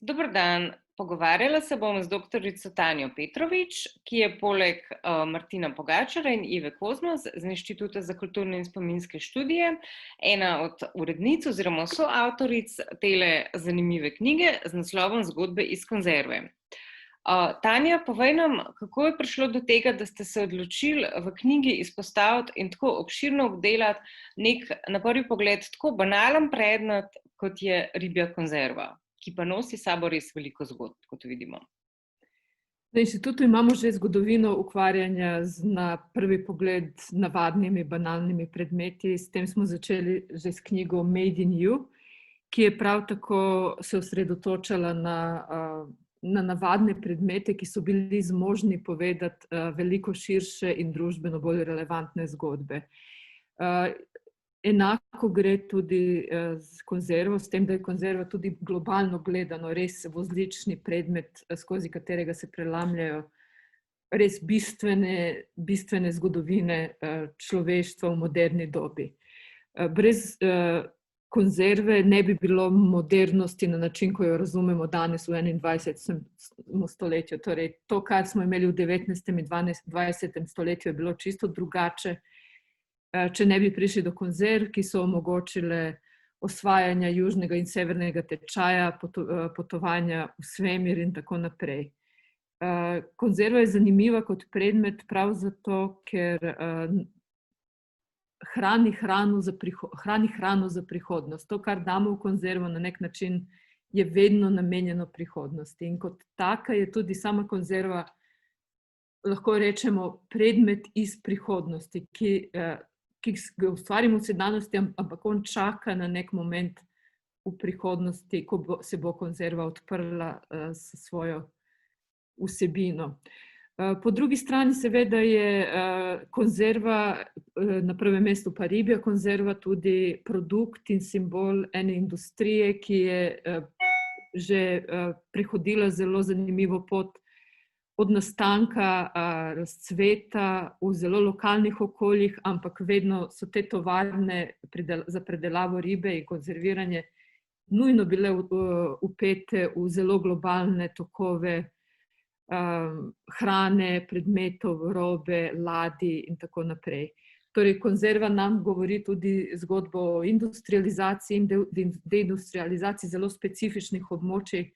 Dober dan. Pogovarjala se bom z doktorico Tanjo Petrovič, ki je poleg Martina Pogačarja in Ive Kozmas z Inštituta za kulturne in spominske študije ena od urednic oziroma soavtoric tele zanimive knjige z naslovom Zgodbe iz konzerve. Tanja, povej nam, kako je prišlo do tega, da ste se odločili v knjigi izpostaviti in tako obširno obdelati nek na prvi pogled tako banalen predmet, kot je ribja konzerva, ki pa nosi sabo res veliko zgodb, kot vidimo. Na inštitutu imamo že zgodovino ukvarjanja z na prvi pogled navadnimi, banalnimi predmeti. S tem smo začeli že s knjigo Made in You, ki je prav tako se osredotočala na navadne predmete, ki so bili zmožni povedati veliko širše in družbeno bolj relevantne zgodbe. Enako gre tudi z konzervo, s tem, da je konzerva tudi globalno gledano res vozlični predmet, skozi katerega se prelamljajo res bistvene zgodovine človeštva v moderni dobi. Brez konzerve ne bi bilo modernosti na način, ko jo razumemo danes v 21. stoletju. Torej, to, kar smo imeli v 19. in 20. stoletju, je bilo čisto drugače. Če ne bi prišli do konzerv, ki so omogočile osvajanja južnega in severnega tečaja, potovanja v svemir in tako naprej. Konzerva je zanimiva kot predmet prav zato, ker hrani hrano za prihodnost. To, kar damo v konzervo, na nek način je vedno namenjeno prihodnosti. In kot taka je tudi sama konzerva, lahko rečemo, predmet iz prihodnosti, ki ga ustvarimo v sedanjosti, ampak on čaka na nek moment v prihodnosti, ko se bo konzerva odprla s svojo vsebino. Po drugi strani seveda je konzerva, na prvem mestu pa ribja konzerva, tudi produkt in simbol ene industrije, ki je že prehodila zelo zanimivo pot od nastanka razcveta v zelo lokalnih okoljih, ampak vedno so te tovarne za predelavo ribe in konzerviranje nujno bile vpete v zelo globalne tokove hrane, predmetov, robe, ladij in tako naprej. Torej, konzerva nam govori tudi zgodbo o industrializaciji in deindustrializaciji zelo specifičnih območij,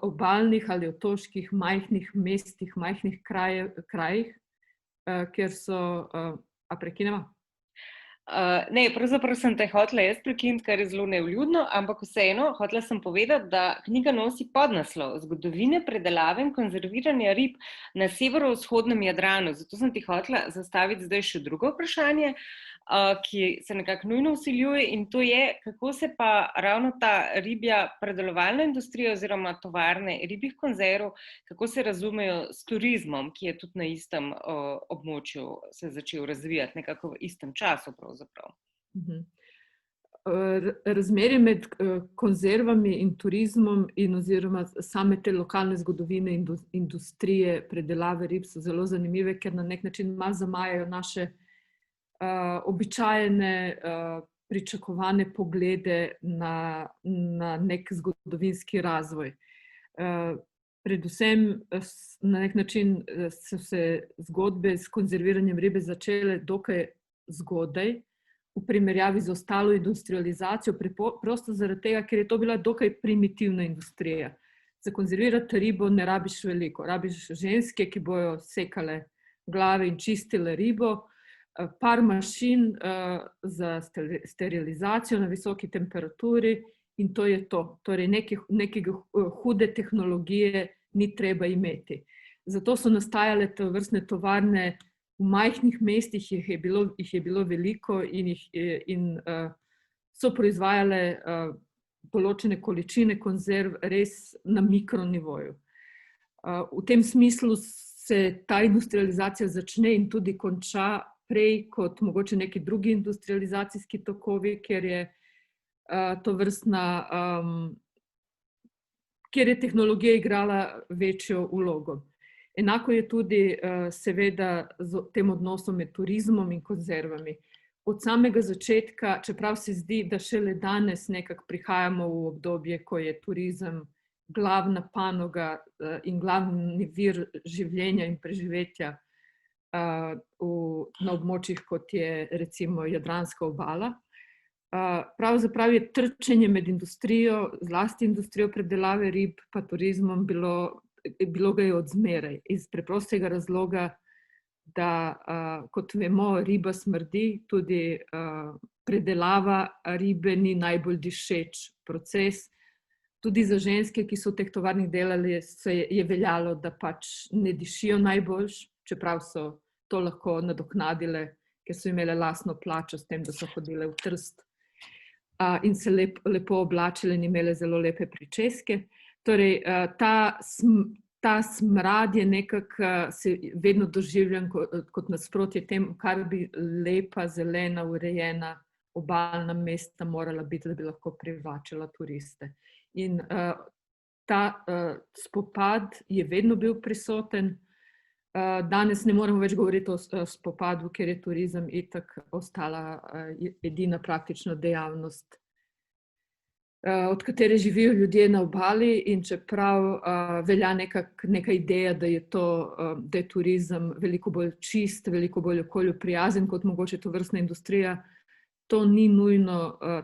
obalnih ali otoških, majhnih mestih, majhnih krajih, kjer so... A prekineva? Ne, pravzaprav sem te hotela jaz prekiniti, kar je zelo nevljudno, ampak vseeno, hotela sem povedati, da knjiga nosi podnaslov Zgodovine predelave in konzerviranja rib na severovzhodnem Jadranu. Zato sem ti hotela zastaviti zdaj še drugo vprašanje, ki se nekako nujno vsiljuje, in to je, kako se pa ravno ta ribja predelovalna industrija oziroma tovarne ribjih konzerv, kako se razumejo s turizmom, ki je tudi na istem območju se začel razvijati, nekako v istem času pravzaprav. Razmerje med konzervami in turizmom in oziroma same te lokalne zgodovine industrije predelave rib so zelo zanimive, ker na nek način malo zamajajo naše običajne, pričakovane poglede na nek zgodovinski razvoj. Predvsem na nek način so se zgodbe s konzerviranjem ribe začele dokaj zgodaj, v primerjavi z ostalo industrializacijo, prosto zaradi tega, ker je to bila dokaj primitivna industrija. Za konzervirati ribo ne rabiš veliko, rabiš ženske, ki bojo sekale glave in čistile ribo, par mašin za sterilizacijo na visoki temperaturi in to je to. Torej, neke hude tehnologije ni treba imeti. Zato so nastajale tovrstne tovarne v majhnih mestih, jih je bilo veliko in so proizvajale določene količine konzerv res na mikronivoju. V tem smislu se ta industrializacija začne in tudi konča prej kot mogoče neki drugi industrializacijski tokovi, ker je kjer je tehnologija igrala večjo vlogo. Enako je tudi seveda z tem odnosom med turizmom in konzervami. Od samega začetka, čeprav se zdi, da šele danes nekako prihajamo v obdobje, ko je turizem glavna panoga in glavni vir življenja in preživetja na območjih, kot je recimo Jadranska obala. Pravzaprav je trčenje med industrijo, zlasti industrijo predelave rib, pa turizmom bilo ga je od zmeraj. Iz preprostega razloga, da kot vemo, riba smrdi, tudi predelava ribe ni najbolj dišeč proces. Tudi za ženske, ki so v teh tovarnih delali, je veljalo, da pač ne dišijo najboljš, čeprav so to lahko nadoknadile, ker so imele lastno plačo s tem, da so hodile v Trst in se lepo oblačile in imele zelo lepe pričeske. Torej, ta smrad je nekako se vedno doživljen kot nasprotje temu, kar bi lepa, zelena, urejena obalna mesta morala biti, da bi lahko privlačila turiste. In ta spopad je vedno bil prisoten. Danes ne moremo več govoriti o spopadu, ker je turizem itak ostala edina praktična dejavnost, od katere živijo ljudje na obali, in čeprav velja neka ideja, da je turizem veliko bolj čist, veliko bolj okolju prijazen kot mogoče tovrstna industrija,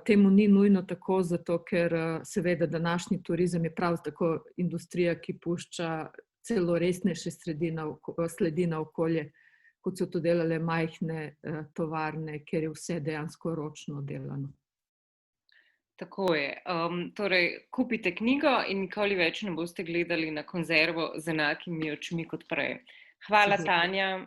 temu ni nujno tako, zato ker seveda današnji turizem je prav tako industrija, ki pušča celo resnejše sledi na okolje, kot so to delale majhne tovarne, ker je vse dejansko ročno delano. Tako je. Torej, kupite knjigo in nikoli več ne boste gledali na konzervo z enakimi očmi kot prej. Hvala, Tanja.